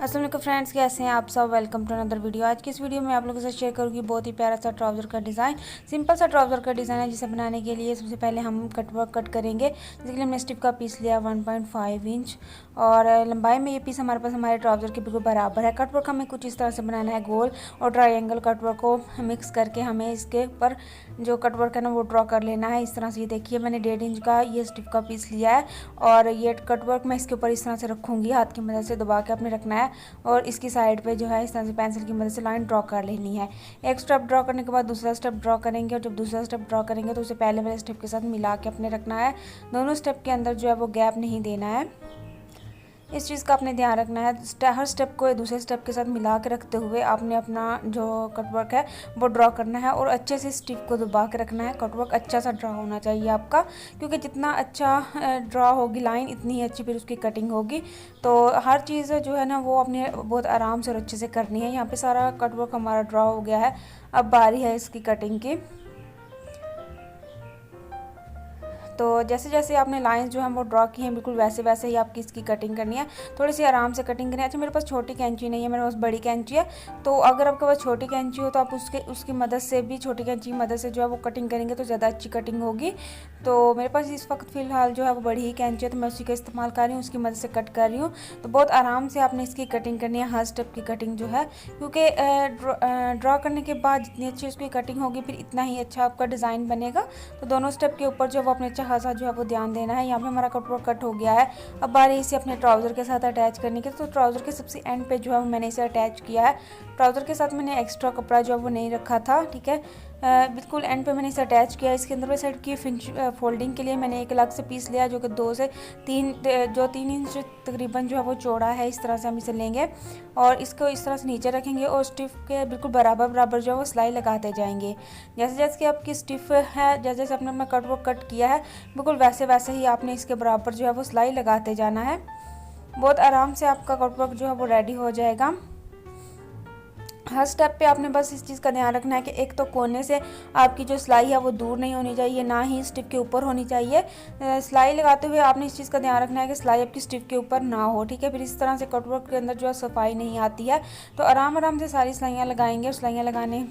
अस्सलाम वालेकुम फ्रेंड्स, कैसे हैं आप सब। Welcome to another video. आज की इस वीडियो में आप लोगों के साथ शेयर करूंगी बहुत ही प्यारा सा ट्राउज़र का डिज़ाइन। सिंपल सा ट्राउज़र का डिज़ाइन है, जिसे बनाने के लिए सबसे पहले हम कटवर्क कट करेंगे। जिसके लिए हमने स्टिफ का पीस लिया 1.5 इंच और लंबाई में ये पीस हमारे पास हमारे ट्राउज़र के बिल्कुल बराबर है। कटवर्क हमें कुछ इस तरह से बनाना है, गोल और ट्रायंगल कटवर्क को मिक्स करके हमें इसके ऊपर जो कटवर्क है ना वो ड्रॉ कर लेना है। इस तरह से ये देखिए, मैंने 1.5 इंच का ये स्टिफ का पीस लिया है और ये कटवर्क मैं इसके ऊपर इस तरह से रखूँगी, हाथ की मदद से दबा के अपने रखना है और इसकी साइड पे जो है इस तरह से पेंसिल की मदद से लाइन ड्रॉ कर लेनी है। एक स्टेप ड्रॉ करने के बाद दूसरा स्टेप ड्रॉ करेंगे और जब दूसरा स्टेप ड्रॉ करेंगे तो उसे पहले वाले स्टेप के साथ मिला के अपने रखना है। दोनों स्टेप के अंदर जो है वो गैप नहीं देना है, इस चीज़ का अपने ध्यान रखना है। हर स्टेप को दूसरे स्टेप के साथ मिला के रखते हुए आपने अपना जो कटवर्क है वो ड्रॉ करना है और अच्छे से स्टिफ को दबा के रखना है। कटवर्क अच्छा सा ड्रॉ होना चाहिए आपका, क्योंकि जितना अच्छा ड्रॉ होगी लाइन उतनी ही अच्छी फिर उसकी कटिंग होगी। तो हर चीज़ जो है ना वो अपने बहुत आराम से और अच्छे से करनी है। यहाँ पर सारा कटवर्क हमारा ड्रॉ हो गया है, अब बारी है इसकी कटिंग की। तो जैसे जैसे आपने लाइंस जो हैं वो ड्रॉ की हैं बिल्कुल वैसे वैसे ही आपकी इसकी कटिंग करनी है। थोड़ी सी आराम से कटिंग करनी है। अच्छा, मेरे पास छोटी कैंची नहीं है, मेरे पास बड़ी कैंची है। तो अगर आपके पास छोटी कैंची हो तो आप उसकी मदद से भी, छोटी कैंची की मदद से जो है वो कटिंग करेंगे तो ज़्यादा अच्छी कटिंग होगी। तो मेरे पास इस वक्त फ़िलहाल जो है वो बड़ी ही कैंची है, तो मैं उसी का इस्तेमाल कर रही हूँ, उसकी मदद से कट कर रही हूँ। तो बहुत आराम से आपने इसकी कटिंग करनी है, हर स्टेप की कटिंग जो है, क्योंकि ड्रॉ करने के बाद जितनी अच्छी उसकी कटिंग होगी फिर इतना ही अच्छा आपका डिज़ाइन बनेगा। तो दोनों स्टेप के ऊपर जो वो अपने अच्छा खासा जो है वो ध्यान देना है। यहाँ पे हमारा कटवर्क कट हो गया है। अब बारी इसे अपने ट्राउज़र के साथ अटैच करने की। तो ट्राउज़र के सबसे एंड पे जो है मैंने इसे अटैच किया है। ट्राउज़र के साथ मैंने एक्स्ट्रा कपड़ा जो है वो नहीं रखा था, ठीक है। बिल्कुल एंड पे मैंने इसे अटैच किया। इसके अंदर साइड की फोल्डिंग के लिए मैंने एक अलग से पीस लिया जो कि 2 से 3 इंच तकरीबन जो है वो चौड़ा है। इस तरह से हम इसे लेंगे और इसको इस तरह से नीचे रखेंगे और स्टिफ के बिल्कुल बराबर बराबर जो है वो सिलाई लगाते जाएंगे। जैसे जैसे कि आपकी स्टिफ है, जैसे जैसे आपने अपना कटवर्क कट किया है बिल्कुल वैसे वैसे ही आपने इसके बराबर जो है वो सिलाई लगाते जाना है। बहुत आराम से आपका कटवर्क जो है वो रेडी हो जाएगा। हर स्टेप पे आपने बस इस चीज़ का ध्यान रखना है कि एक तो कोने से आपकी जो सिलाई है वो दूर नहीं होनी चाहिए, ना ही स्टिफ के ऊपर होनी चाहिए। सिलाई लगाते हुए आपने इस चीज़ का ध्यान रखना है कि सिलाई आपकी स्टिफ के ऊपर ना हो, ठीक है। फिर इस तरह से कटवर्क के अंदर जो है सफाई नहीं आती है। तो आराम आराम से सारी सिलाइयाँ लगाएंगे और सिलाइयाँ लगाने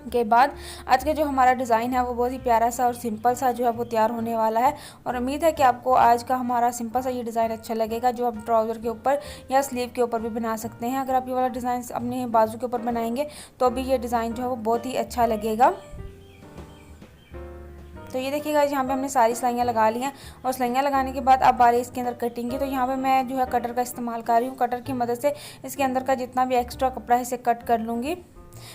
के बाद आज का जो हमारा डिज़ाइन है वो बहुत ही प्यारा सा और सिंपल सा जो है वो तैयार होने वाला है। और उम्मीद है कि आपको आज का हमारा सिंपल सा ये डिज़ाइन अच्छा लगेगा, जो आप ट्राउज़र के ऊपर या स्लीव के ऊपर भी बना सकते हैं। अगर आप ये वाला डिज़ाइन अपने बाजू के ऊपर बनाएंगे तो भी ये डिज़ाइन जो है वो बहुत ही अच्छा लगेगा। तो ये देखिएगा, यहाँ पे हमने सारी सिलाइयाँ लगा ली हैं और सिलाइयाँ लगाने के बाद अब बारी इसके अंदर कटिंग की। तो यहाँ पे मैं जो है कटर का इस्तेमाल कर रही हूँ। कटर की मदद से इसके अंदर का जितना भी एक्स्ट्रा कपड़ा है इसे कट कर लूँगी।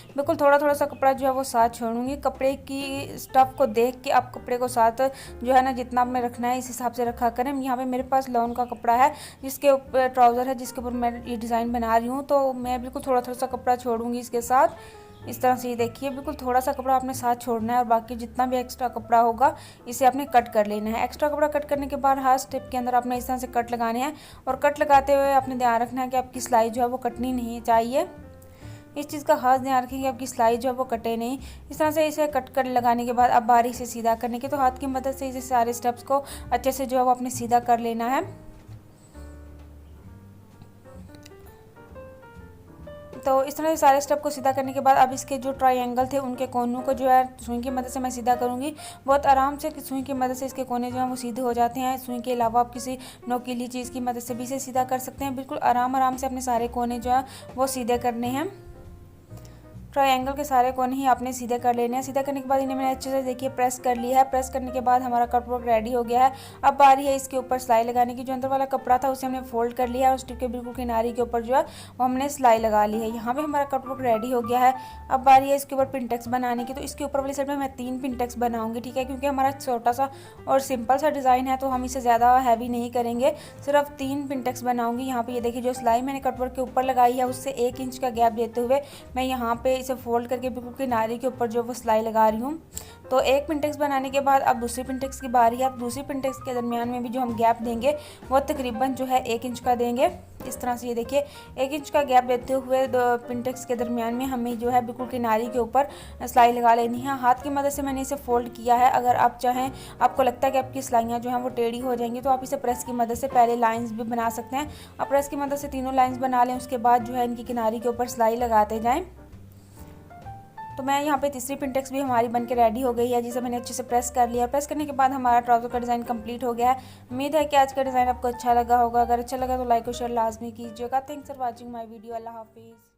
बिल्कुल थोड़ा थोड़ा सा कपड़ा जो है वो साथ छोड़ूंगी। कपड़े की स्टफ़ को देख के आप कपड़े को साथ जो है ना जितना आपने रखना है इस हिसाब से रखा करें। यहाँ पे मेरे पास लॉन का कपड़ा है, जिसके ऊपर ट्राउज़र है, जिसके ऊपर मैं ये डिज़ाइन बना रही हूँ। तो मैं बिल्कुल थोड़ा थोड़ा सा कपड़ा छोड़ूंगी इसके साथ। इस तरह से ये देखिए, बिल्कुल थोड़ा सा कपड़ा आपने साथ छोड़ना है और बाकी जितना भी एक्स्ट्रा कपड़ा होगा इसे आपने कट कर लेना है। एक्स्ट्रा कपड़ा कट करने के बाद हर स्टेप के अंदर आपने इस तरह से कट लगाने हैं और कट लगाते हुए आपने ध्यान रखना है कि आपकी सिलाई जो है वो कटनी नहीं चाहिए। इस चीज़ का खास ध्यान रखें कि आपकी सिलाई जो है वो कटे नहीं। इस तरह से इसे कट कर लगाने के बाद अब बारी से सीधा करने की। तो हाथ की मदद से इसे सारे स्टेप्स को अच्छे से जो है वो अपने सीधा कर लेना है। तो इस तरह से सारे स्टेप को सीधा करने के बाद अब इसके जो ट्रायंगल थे उनके कोनों को जो है सुई की मदद से मैं सीधा करूँगी। बहुत आराम से सुई की मदद से इसके कोने जो हैं वो सीधे हो जाते हैं। सुई के अलावा आप किसी नोकीली चीज़ की मदद से भी इसे सीधा कर सकते हैं। बिल्कुल आराम आराम से अपने सारे कोने जो है वो सीधे करने हैं। ट्रायंगल के सारे कोने ही आपने सीधे कर लेने हैं। सीधा करने के बाद इन्हें मैंने अच्छे से देखिए प्रेस कर लिया है। प्रेस करने के बाद हमारा कटवर्क रेडी हो गया है। अब बारी है इसके ऊपर सिलाई लगाने की। जो अंदर वाला कपड़ा था उसे हमने फोल्ड कर लिया है और स्टिप के बिल्कुल किनारे के ऊपर जो है वो हमने सिलाई लगा ली है। यहाँ पे हमारा कटवर्क रेडी हो गया है। अब बारी है इसके ऊपर पिनटेक्स बनाने की। तो इसके ऊपर वाली साइड में मैं 3 पिनटेक्स बनाऊंगी, ठीक है, क्योंकि हमारा छोटा सा और सिंपल सा डिज़ाइन है तो हम इसे ज़्यादा हैवी नहीं करेंगे, सिर्फ 3 पिनटेक्स बनाऊंगी। यहाँ पे ये देखिए, जो सिलाई मैंने कटवर्क के ऊपर लगाई है उससे 1 इंच का गैप देते हुए मैं यहाँ पे इसे फोल्ड करके बिल्कुल किनारे के ऊपर जो वो सिलाई लगा रही हूँ। तो एक पिंटेक्स बनाने के बाद अब दूसरी पिंटेक्स की बारी है। अब दूसरी पिंटेक्स के दरमियान में भी जो हम गैप देंगे वो तकरीबन जो है 1 इंच का देंगे। इस तरह से ये देखिए 1 इंच का गैप देते हुए दो पिंटेक्स के दरमियान में हमें जो है बिल्कुल किनारी के ऊपर सिलाई लगा लेनी है। हाथ की मदद से मैंने इसे फोल्ड किया है। अगर आप चाहें, आपको लगता है कि आपकी सिलाइयाँ जो हैं वो टेढ़ी हो जाएंगी, तो आप इसे प्रेस की मदद से पहले लाइंस भी बना सकते हैं। आप प्रेस की मदद से तीनों लाइंस बना लें, उसके बाद जो है इनकी किनारी के ऊपर सिलाई लगाते जाएँ। तो मैं यहाँ पे तीसरी पिंटेक्स भी हमारी बन के रेडी हो गई है, जिसे मैंने अच्छे से प्रेस कर लिया। प्रेस करने के बाद हमारा ट्राउज़र का डिज़ाइन कंप्लीट हो गया है। उम्मीद है कि आज का डिज़ाइन आपको अच्छा लगा होगा। अगर अच्छा लगा तो लाइक और शेयर लाजमी कीजिएगा। Thanks for watching my video. अल्लाह हाफिज़।